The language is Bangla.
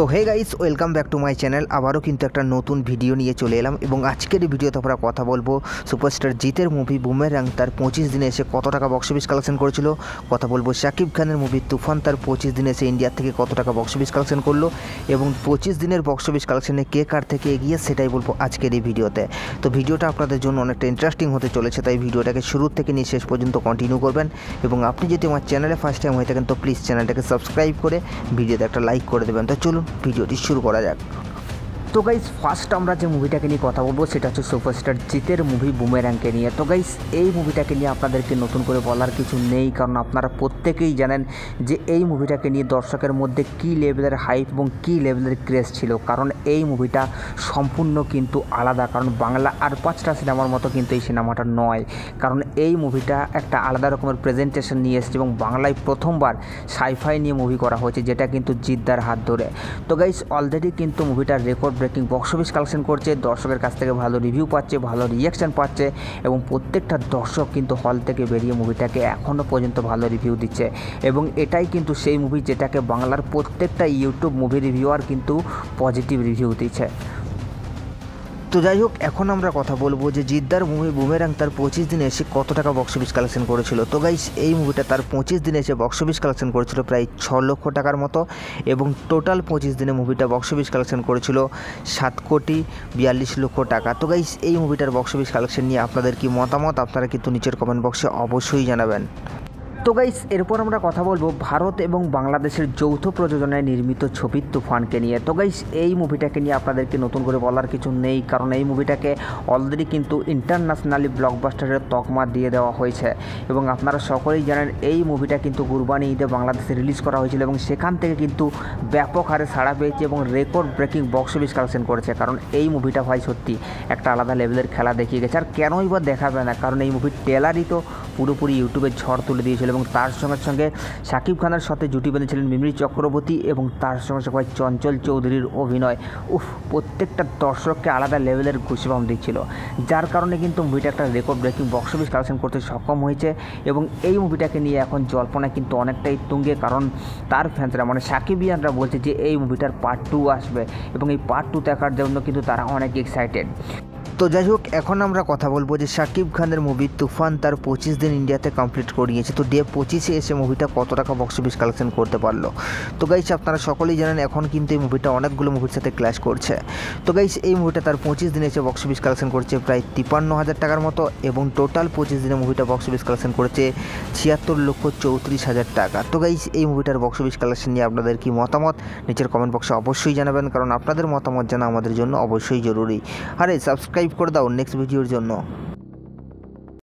তো hey guys, welcome back to my channel. আবারও কিন্তু একটা নতুন ভিডিও নিয়ে চলে এলাম এবং আজকের এই ভিডিওতে আমরা কথা বলবো সুপারস্টার জিতের মুভি বুমেরাং তার 25 দিনে এসে কত টাকা বক্স অফিস কালেকশন করেছিল। কথা বলবো শাকিব খানের মুভি তুফান তার 25 দিনে এসে ইন্ডিয়া থেকে কত টাকা বক্স অফিস কালেকশন করলো এবং 25 দিনের বক্স অফিস কালেকশনে কে কার থেকে এগিয়ে সেটাই বলবো আজকের এই ভিডিওতে। তো ভিডিওটা আপনাদের জন্য অনেকটা ইন্টারেস্টিং হতে চলেছে, তাই ভিডিওটাকে শুরু থেকে নিয়ে শেষ পর্যন্ত কন্টিনিউ করবেন এবং আপনি যদি আমার চ্যানেলে ফার্স্ট টাইম হয়ে থাকেন তো প্লিজ চ্যানেলটাকে সাবস্ক্রাইব করে ভিডিওতে একটা লাইক করে দেবেন। তো চলুন ভিডিওটি শুরু করা যাক। তো গাইস, ফার্স্ট আমরা যে মুভিটাকে নিয়ে কথা বলবো সেটা হচ্ছে সুপারস্টার জিতের মুভি বুমেরাংকে নিয়ে। তো গাইস, এই মুভিটাকে নিয়ে আপনাদেরকে নতুন করে বলার কিছু নেই, কারণ আপনারা প্রত্যেকেই জানেন যে এই মুভিটাকে নিয়ে দর্শকের মধ্যে কী লেভেলের হাইপ এবং কী লেভেলের ক্রেজ ছিল। কারণ এই মুভিটা সম্পূর্ণ কিন্তু আলাদা, কারণ বাংলা আর 5টা সিনেমার মতো কিন্তু এই সিনেমাটা নয়। কারণ এই মুভিটা একটা আলাদা রকমের প্রেজেন্টেশন নিয়ে এসেছে এবং বাংলায় প্রথমবার সাইফাই নিয়ে মুভি করা হয়েছে, যেটা কিন্তু জিদ্দার হাত ধরে। তো গাইস, অলরেডি কিন্তু মুভিটার record breaking box office collection করছে, দর্শকের কাছ থেকে ভালো রিভিউ পাচ্ছে, ভালো রিয়াকশান পাচ্ছে এবং প্রত্যেকটা দর্শক কিন্তু হল থেকে বেরিয়ে মুভিটাকে এখনও পর্যন্ত ভালো রিভিউ দিচ্ছে এবং এটাই কিন্তু সেই মুভি যেটাকে বাংলার প্রত্যেকটা ইউটিউব মুভি রিভিউয়ার কিন্তু পজিটিভ রিভিউ দিচ্ছে। তো যাই হোক, এখন আমরা কথা বলবো যে জিদ্দার মুভি বুমেরাং তার 25 দিনে এসে কত টাকা বক্স অফিস কালেকশন করেছিল। তো গাইস, এই মুভিটা তার 25 দিনে এসে বক্স অফিস কালেকশন করেছিল প্রায় 6 লক্ষ টাকার মতো এবং টোটাল 25 দিনে মুভিটা বক্স অফিস কালেকশন করেছিল 7,42,00,000 টাকা। তো গাইস, এই মুভিটার বক্স অফিস কালেকশন নিয়ে আপনাদের কি মতামত আপনারা কিন্তু নিচের কমেন্ট বক্সে অবশ্যই জানাবেন। তো গাইস, এরপর আমরা কথা বলবো ভারত এবং বাংলাদেশের যৌথ প্রযোজনায় নির্মিত ছবি তুফানকে নিয়ে। তো গাইস, এই মুভিটাকে নিয়ে আপনাদেরকে নতুন করে বলার কিছু নেই, কারণ এই মুভিটাকে অলরেডি কিন্তু ইন্টারন্যাশনালি ব্লকবাস্টারের তকমা দিয়ে দেওয়া হয়েছে এবং আপনারা সকলেই জানেন এই মুভিটা কিন্তু কুরবানি ঈদে বাংলাদেশে রিলিজ করা হয়েছিল এবং সেখান থেকে কিন্তু ব্যাপক হারে সাড়া পেয়েছে এবং record breaking box office collection করেছে। কারণ এই মুভিটা ভাই সত্যি একটা আলাদা লেভেলের খেলা দেখিয়ে গেছে, আর কেনই বা দেখাবে না, কারণ এই মুভির ট্রেলারই তো পুরোপুরি ইউটিউবে ঝড় তুলে দিয়েছিল এবং তার সঙ্গে সঙ্গে শাকিব খানের সাথে জুটি বেঁধেছিলেন মিমি চক্রবর্তী এবং তার সঙ্গে সঙ্গে চঞ্চল চৌধুরীর অভিনয় প্রত্যেকটা দর্শককে আলাদা লেভেলের ঘুষিবাম দিচ্ছিল, যার কারণে কিন্তু মুভিটা একটা record breaking box office collection করতে সক্ষম হয়েছে এবং এই মুভিটাকে নিয়ে এখন জল্পনা কিন্তু অনেকটাই তুঙ্গে, কারণ তার ফ্যান্সরা মানে শাকিবিয়ানরা বলছে যে এই মুভিটার পার্ট 2 আসবে এবং এই পার্ট 2 দেখার জন্য কিন্তু তারা অনেক এক্সাইটেড। তো যাই হোক, এখন আমরা কথা বলবো যে শাকিব খানের মুভি তুফান তার 25 দিন ইন্ডিয়াতে কমপ্লিট করিয়েছে। তো ডে 25-এ এসে মুভিটা কত টাকা বক্স অফিস কালেকশন করতে পারলো। তো গাইস, আপনারা সকলেই জানেন এখন কিন্তু এই মুভিটা অনেকগুলো মুভির সাথে ক্ল্যাশ করছে। তো গাইস, এই মুভিটা তার 25 দিনে এসে বক্স অফিস কালেকশন করছে প্রায় 53,000 টাকার মতো এবং টোটাল 25 দিনে মুভিটা বক্স অফিস কালেকশন করেছে 76,34,000 টাকা। তো গাইস, এই মুভিটার বক্স অফিস কালেকশন নিয়ে আপনাদের কি মতামত নিচের কমেন্ট বক্সে অবশ্যই জানাবেন, কারণ আপনাদের মতামত জানা আমাদের জন্য অবশ্যই জরুরি। আরে সাবস্ক্রাইব করে দাও নেক্সট ভিডিওর জন্য।